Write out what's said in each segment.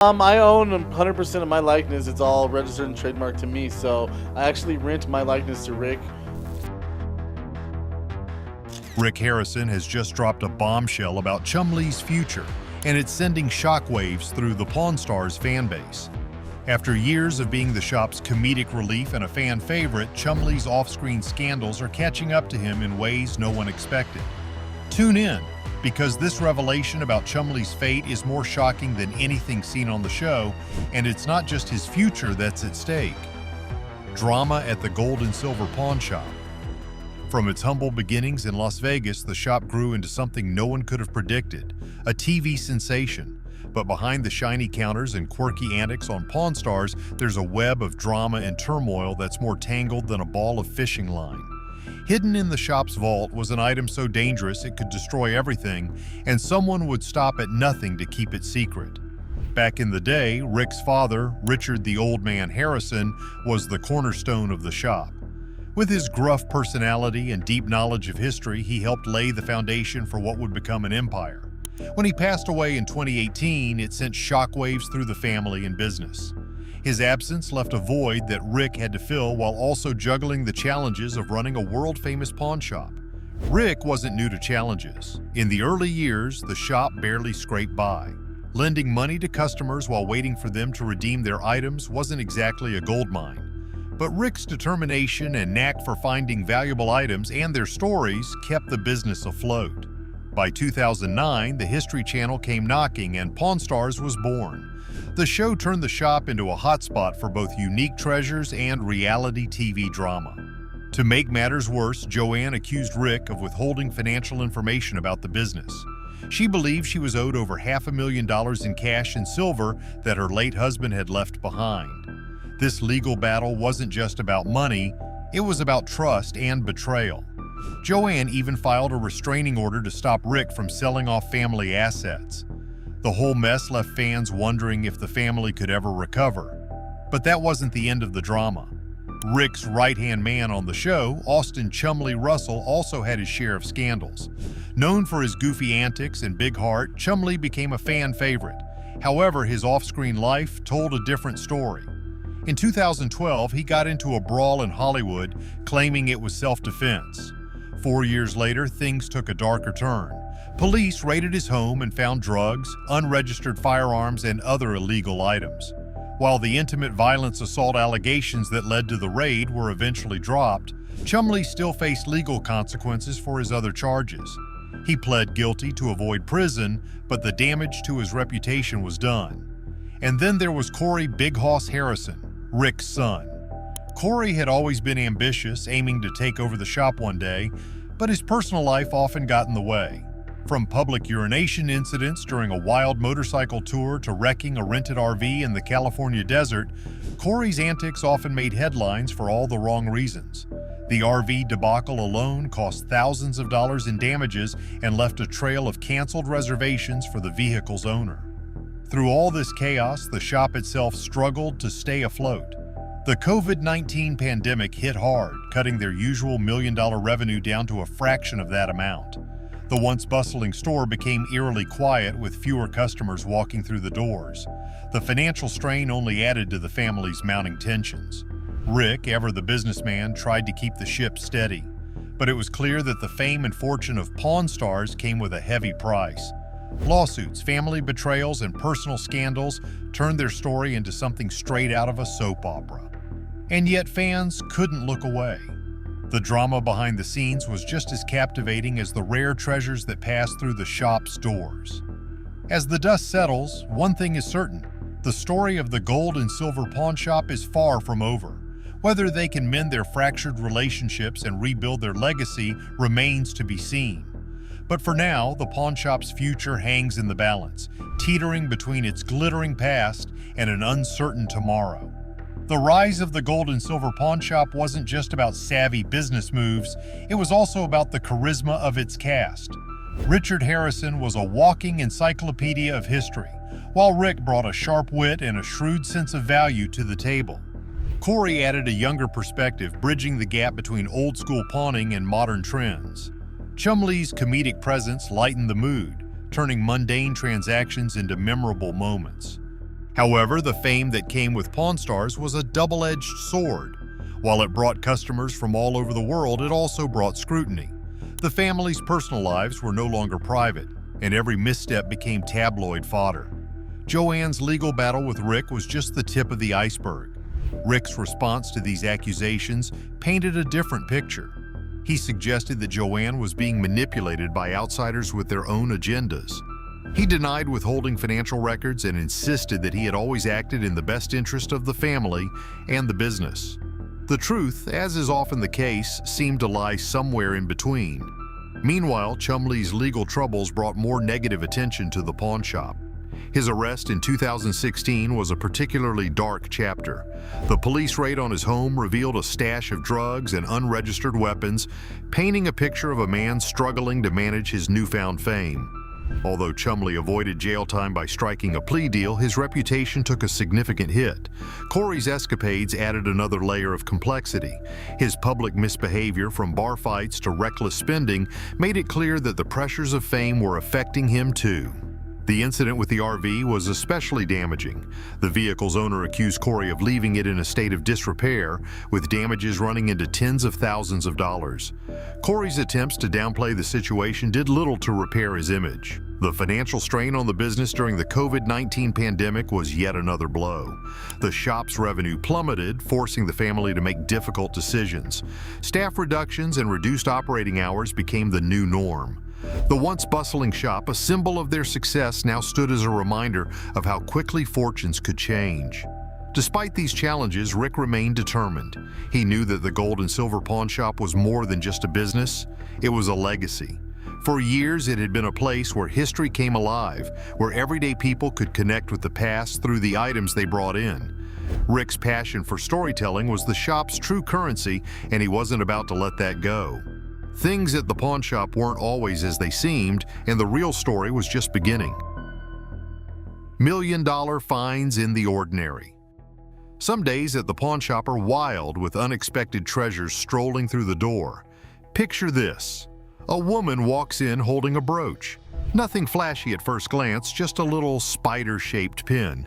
I own 100% of my likeness. It's all registered and trademarked to me, so I actually rent my likeness to Rick. Rick Harrison has just dropped a bombshell about Chumlee's future, and it's sending shockwaves through the Pawn Stars fan base. After years of being the shop's comedic relief and a fan favorite, Chumlee's off-screen scandals are catching up to him in ways no one expected. Tune in, because this revelation about Chumlee's fate is more shocking than anything seen on the show, and it's not just his future that's at stake. Drama at the gold and silver pawn shop. From its humble beginnings in Las Vegas, the shop grew into something no one could have predicted, a TV sensation. But behind the shiny counters and quirky antics on Pawn Stars, there's a web of drama and turmoil that's more tangled than a ball of fishing line. Hidden in the shop's vault was an item so dangerous it could destroy everything, and someone would stop at nothing to keep it secret. Back in the day, Rick's father, Richard the Old Man Harrison, was the cornerstone of the shop. With his gruff personality and deep knowledge of history, he helped lay the foundation for what would become an empire. When he passed away in 2018, it sent shockwaves through the family and business. His absence left a void that Rick had to fill while also juggling the challenges of running a world-famous pawn shop. Rick wasn't new to challenges. In the early years, the shop barely scraped by. Lending money to customers while waiting for them to redeem their items wasn't exactly a goldmine. But Rick's determination and knack for finding valuable items and their stories kept the business afloat. By 2009, the History Channel came knocking and Pawn Stars was born. The show turned the shop into a hotspot for both unique treasures and reality TV drama. To make matters worse, Joanne accused Rick of withholding financial information about the business. She believed she was owed over $500,000 in cash and silver that her late husband had left behind. This legal battle wasn't just about money, it was about trust and betrayal. Joanne even filed a restraining order to stop Rick from selling off family assets. The whole mess left fans wondering if the family could ever recover. But that wasn't the end of the drama. Rick's right-hand man on the show, Austin Chumlee Russell, also had his share of scandals. Known for his goofy antics and big heart, Chumlee became a fan favorite. However, his off-screen life told a different story. In 2012, he got into a brawl in Hollywood, claiming it was self-defense. 4 years later, things took a darker turn. Police raided his home and found drugs, unregistered firearms, and other illegal items. While the intimate violence assault allegations that led to the raid were eventually dropped, Chumlee still faced legal consequences for his other charges. He pled guilty to avoid prison, but the damage to his reputation was done. And then there was Corey Big Hoss Harrison, Rick's son. Corey had always been ambitious, aiming to take over the shop one day, but his personal life often got in the way. From public urination incidents during a wild motorcycle tour to wrecking a rented RV in the California desert, Corey's antics often made headlines for all the wrong reasons. The RV debacle alone cost thousands of dollars in damages and left a trail of canceled reservations for the vehicle's owner. Through all this chaos, the shop itself struggled to stay afloat. The COVID-19 pandemic hit hard, cutting their usual million-dollar revenue down to a fraction of that amount. The once bustling store became eerily quiet with fewer customers walking through the doors. The financial strain only added to the family's mounting tensions. Rick, ever the businessman, tried to keep the ship steady. But it was clear that the fame and fortune of Pawn Stars came with a heavy price. Lawsuits, family betrayals, and personal scandals turned their story into something straight out of a soap opera. And yet fans couldn't look away. The drama behind the scenes was just as captivating as the rare treasures that passed through the shop's doors. As the dust settles, one thing is certain: the story of the gold and silver pawn shop is far from over. Whether they can mend their fractured relationships and rebuild their legacy remains to be seen. But for now, the pawn shop's future hangs in the balance, teetering between its glittering past and an uncertain tomorrow. The rise of the gold and silver pawn shop wasn't just about savvy business moves, it was also about the charisma of its cast. Richard Harrison was a walking encyclopedia of history, while Rick brought a sharp wit and a shrewd sense of value to the table. Corey added a younger perspective, bridging the gap between old-school pawning and modern trends. Chumlee's comedic presence lightened the mood, turning mundane transactions into memorable moments. However, the fame that came with Pawn Stars was a double-edged sword. While it brought customers from all over the world, it also brought scrutiny. The family's personal lives were no longer private, and every misstep became tabloid fodder. Joanne's legal battle with Rick was just the tip of the iceberg. Rick's response to these accusations painted a different picture. He suggested that Joanne was being manipulated by outsiders with their own agendas. He denied withholding financial records and insisted that he had always acted in the best interest of the family and the business. The truth, as is often the case, seemed to lie somewhere in between. Meanwhile, Chumlee's legal troubles brought more negative attention to the pawn shop. His arrest in 2016 was a particularly dark chapter. The police raid on his home revealed a stash of drugs and unregistered weapons, painting a picture of a man struggling to manage his newfound fame. Although Chumlee avoided jail time by striking a plea deal, his reputation took a significant hit. Corey's escapades added another layer of complexity. His public misbehavior, from bar fights to reckless spending, made it clear that the pressures of fame were affecting him too. The incident with the RV was especially damaging. The vehicle's owner accused Corey of leaving it in a state of disrepair, with damages running into tens of thousands of dollars. Corey's attempts to downplay the situation did little to repair his image. The financial strain on the business during the COVID-19 pandemic was yet another blow. The shop's revenue plummeted, forcing the family to make difficult decisions. Staff reductions and reduced operating hours became the new norm. The once bustling shop, a symbol of their success, now stood as a reminder of how quickly fortunes could change. Despite these challenges, Rick remained determined. He knew that the gold and silver pawn shop was more than just a business, it was a legacy. For years, it had been a place where history came alive, where everyday people could connect with the past through the items they brought in. Rick's passion for storytelling was the shop's true currency, and he wasn't about to let that go. Things at the pawn shop weren't always as they seemed, and the real story was just beginning. $1,000,000 finds in the ordinary. Some days at the pawn shop are wild, with unexpected treasures strolling through the door. Picture this. A woman walks in holding a brooch. Nothing flashy at first glance, just a little spider-shaped pin.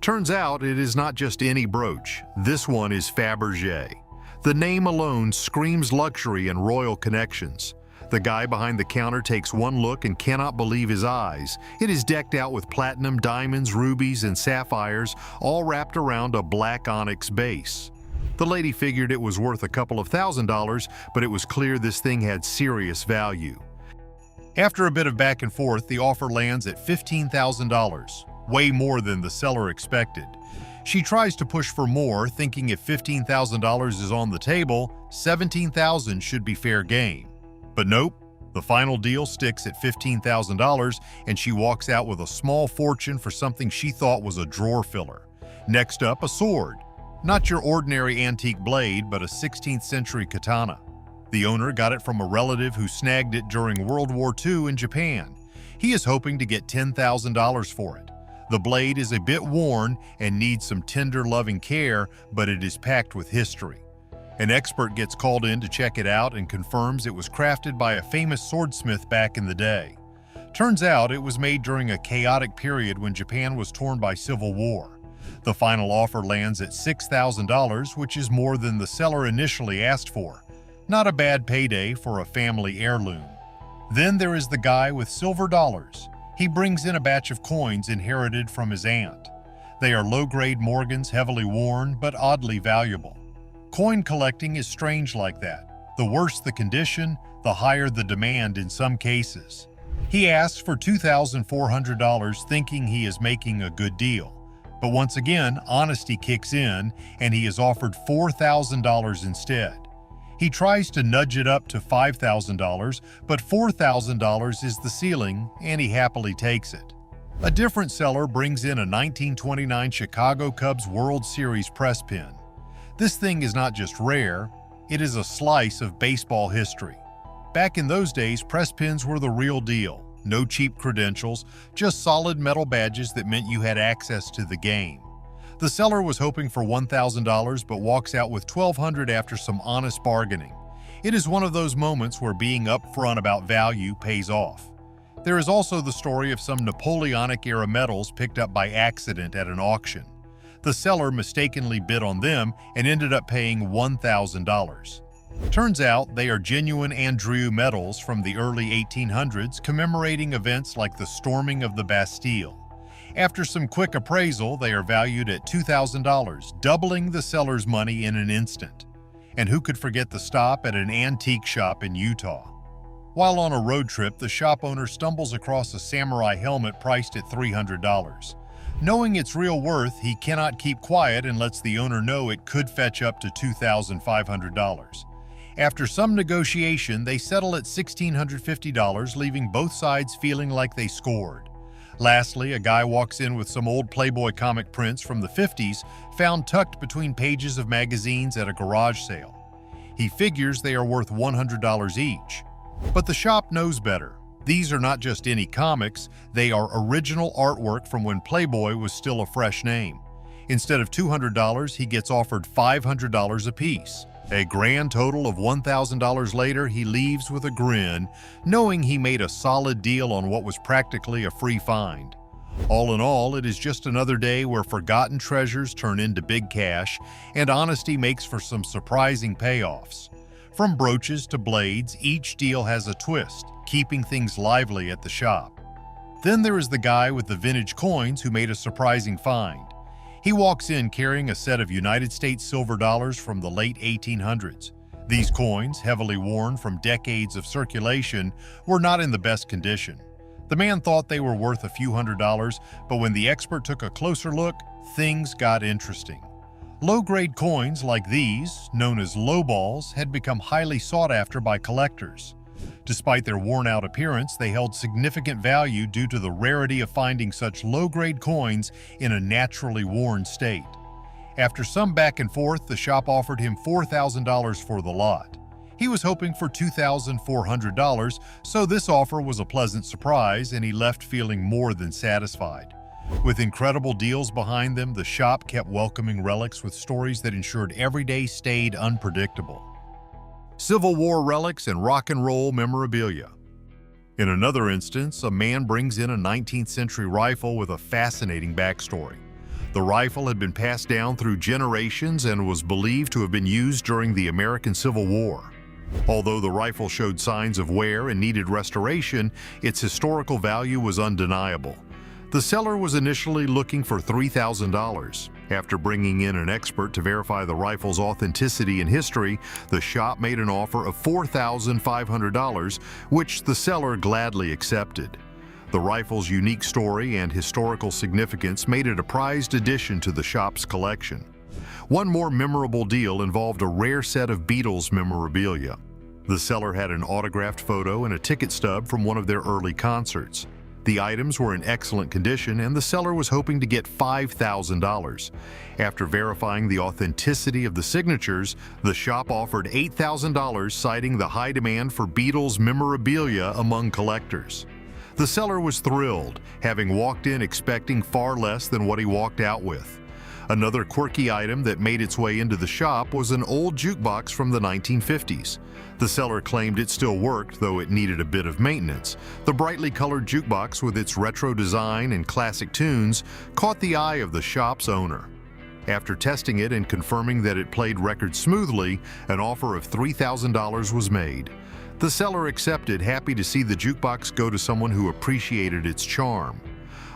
Turns out it is not just any brooch. This one is Fabergé. The name alone screams luxury and royal connections. The guy behind the counter takes one look and cannot believe his eyes. It is decked out with platinum, diamonds, rubies, and sapphires, all wrapped around a black onyx base. The lady figured it was worth a couple of $1,000s, but it was clear this thing had serious value. After a bit of back and forth, the offer lands at $15,000, way more than the seller expected. She tries to push for more, thinking if $15,000 is on the table, $17,000 should be fair game. But nope, the final deal sticks at $15,000, and she walks out with a small fortune for something she thought was a drawer filler. Next up, a sword. Not your ordinary antique blade, but a 16th century katana. The owner got it from a relative who snagged it during World War II in Japan. He is hoping to get $10,000 for it. The blade is a bit worn and needs some tender, loving care, but it is packed with history. An expert gets called in to check it out and confirms it was crafted by a famous swordsmith back in the day. Turns out it was made during a chaotic period when Japan was torn by civil war. The final offer lands at $6,000, which is more than the seller initially asked for. Not a bad payday for a family heirloom. Then there is the guy with silver dollars. He brings in a batch of coins inherited from his aunt. They are low-grade Morgans, heavily worn, but oddly valuable. Coin collecting is strange like that. The worse the condition, the higher the demand in some cases. He asks for $2,400, thinking he is making a good deal. But once again, honesty kicks in, and he is offered $4,000 instead. He tries to nudge it up to $5,000, but $4,000 is the ceiling, and he happily takes it. A different seller brings in a 1929 Chicago Cubs World Series press pin. This thing is not just rare, it is a slice of baseball history. Back in those days, press pins were the real deal. No cheap credentials, just solid metal badges that meant you had access to the game. The seller was hoping for $1,000 but walks out with $1,200 after some honest bargaining. It is one of those moments where being upfront about value pays off. There is also the story of some Napoleonic-era medals picked up by accident at an auction. The seller mistakenly bid on them and ended up paying $1,000. Turns out they are genuine Andrew medals from the early 1800s commemorating events like the storming of the Bastille. After some quick appraisal, they are valued at $2,000, doubling the seller's money in an instant. And who could forget the stop at an antique shop in Utah? While on a road trip, the shop owner stumbles across a samurai helmet priced at $300. Knowing its real worth, he cannot keep quiet and lets the owner know it could fetch up to $2,500. After some negotiation, they settle at $1,650, leaving both sides feeling like they scored. Lastly, a guy walks in with some old Playboy comic prints from the 50s found tucked between pages of magazines at a garage sale. He figures they are worth $100 each. But the shop knows better. These are not just any comics, they are original artwork from when Playboy was still a fresh name. Instead of $200, he gets offered $500 apiece. A grand total of $1,000 later, he leaves with a grin, knowing he made a solid deal on what was practically a free find. All in all, it is just another day where forgotten treasures turn into big cash, and honesty makes for some surprising payoffs. From brooches to blades, each deal has a twist, keeping things lively at the shop. Then there is the guy with the vintage coins who made a surprising find. He walks in carrying a set of United States silver dollars from the late 1800s. These coins, heavily worn from decades of circulation, were not in the best condition. The man thought they were worth a few $100s, but when the expert took a closer look, things got interesting. Low-grade coins like these, known as lowballs, had become highly sought after by collectors. Despite their worn-out appearance, they held significant value due to the rarity of finding such low-grade coins in a naturally worn state. After some back and forth, the shop offered him $4,000 for the lot. He was hoping for $2,400, so this offer was a pleasant surprise, and he left feeling more than satisfied. With incredible deals behind them, the shop kept welcoming relics with stories that ensured every day stayed unpredictable. Civil War relics and rock and roll memorabilia. In another instance, a man brings in a 19th century rifle with a fascinating backstory. The rifle had been passed down through generations and was believed to have been used during the American Civil War. Although the rifle showed signs of wear and needed restoration, its historical value was undeniable. The seller was initially looking for $3,000. After bringing in an expert to verify the rifle's authenticity and history, the shop made an offer of $4,500, which the seller gladly accepted. The rifle's unique story and historical significance made it a prized addition to the shop's collection. One more memorable deal involved a rare set of Beatles memorabilia. The seller had an autographed photo and a ticket stub from one of their early concerts. The items were in excellent condition, and the seller was hoping to get $5,000. After verifying the authenticity of the signatures, the shop offered $8,000, citing the high demand for Beatles memorabilia among collectors. The seller was thrilled, having walked in expecting far less than what he walked out with. Another quirky item that made its way into the shop was an old jukebox from the 1950s. The seller claimed it still worked, though it needed a bit of maintenance. The brightly colored jukebox with its retro design and classic tunes caught the eye of the shop's owner. After testing it and confirming that it played records smoothly, an offer of $3,000 was made. The seller accepted, happy to see the jukebox go to someone who appreciated its charm.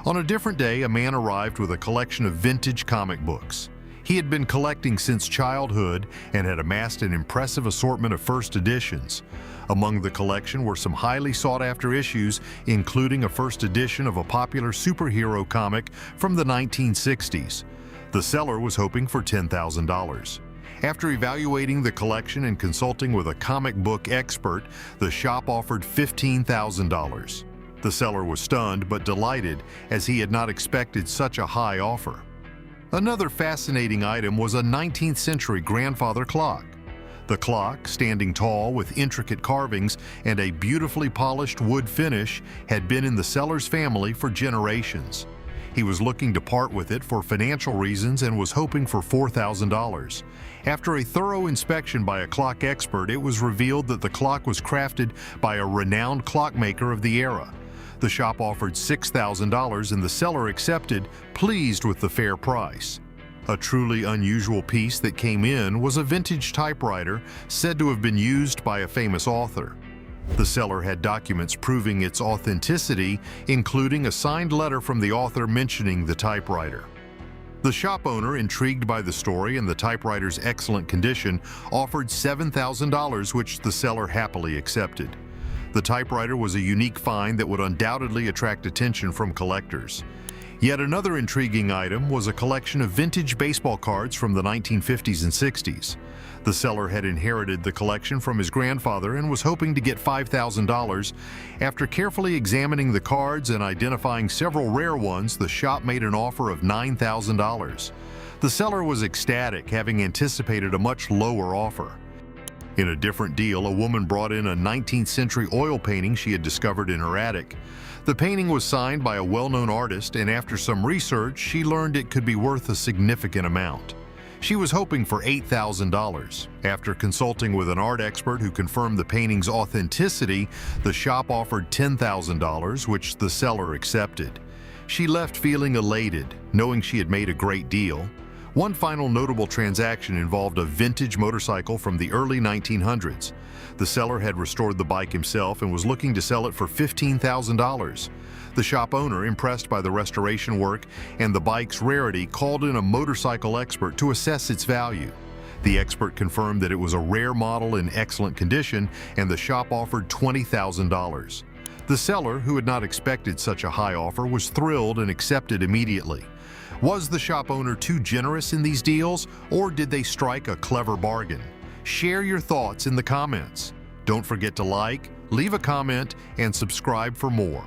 On a different day, a man arrived with a collection of vintage comic books. He had been collecting since childhood and had amassed an impressive assortment of first editions. Among the collection were some highly sought-after issues, including a first edition of a popular superhero comic from the 1960s. The seller was hoping for $10,000. After evaluating the collection and consulting with a comic book expert, the shop offered $15,000. The seller was stunned but delighted, as he had not expected such a high offer. Another fascinating item was a 19th century grandfather clock. The clock, standing tall with intricate carvings and a beautifully polished wood finish, had been in the seller's family for generations. He was looking to part with it for financial reasons and was hoping for $4,000. After a thorough inspection by a clock expert, it was revealed that the clock was crafted by a renowned clockmaker of the era. The shop offered $6,000 and the seller accepted, pleased with the fair price. A truly unusual piece that came in was a vintage typewriter said to have been used by a famous author. The seller had documents proving its authenticity, including a signed letter from the author mentioning the typewriter. The shop owner, intrigued by the story and the typewriter's excellent condition, offered $7,000, which the seller happily accepted. The typewriter was a unique find that would undoubtedly attract attention from collectors. Yet another intriguing item was a collection of vintage baseball cards from the 1950s and 60s. The seller had inherited the collection from his grandfather and was hoping to get $5,000. After carefully examining the cards and identifying several rare ones, the shop made an offer of $9,000. The seller was ecstatic, having anticipated a much lower offer. In a different deal, a woman brought in a 19th century oil painting she had discovered in her attic. The painting was signed by a well-known artist, and after some research, she learned it could be worth a significant amount. She was hoping for $8,000. After consulting with an art expert who confirmed the painting's authenticity, the shop offered $10,000, which the seller accepted. She left feeling elated, knowing she had made a great deal. One final notable transaction involved a vintage motorcycle from the early 1900s. The seller had restored the bike himself and was looking to sell it for $15,000. The shop owner, impressed by the restoration work and the bike's rarity, called in a motorcycle expert to assess its value. The expert confirmed that it was a rare model in excellent condition, and the shop offered $20,000. The seller, who had not expected such a high offer, was thrilled and accepted immediately. Was the shop owner too generous in these deals, or did they strike a clever bargain? Share your thoughts in the comments. Don't forget to like, leave a comment, and subscribe for more.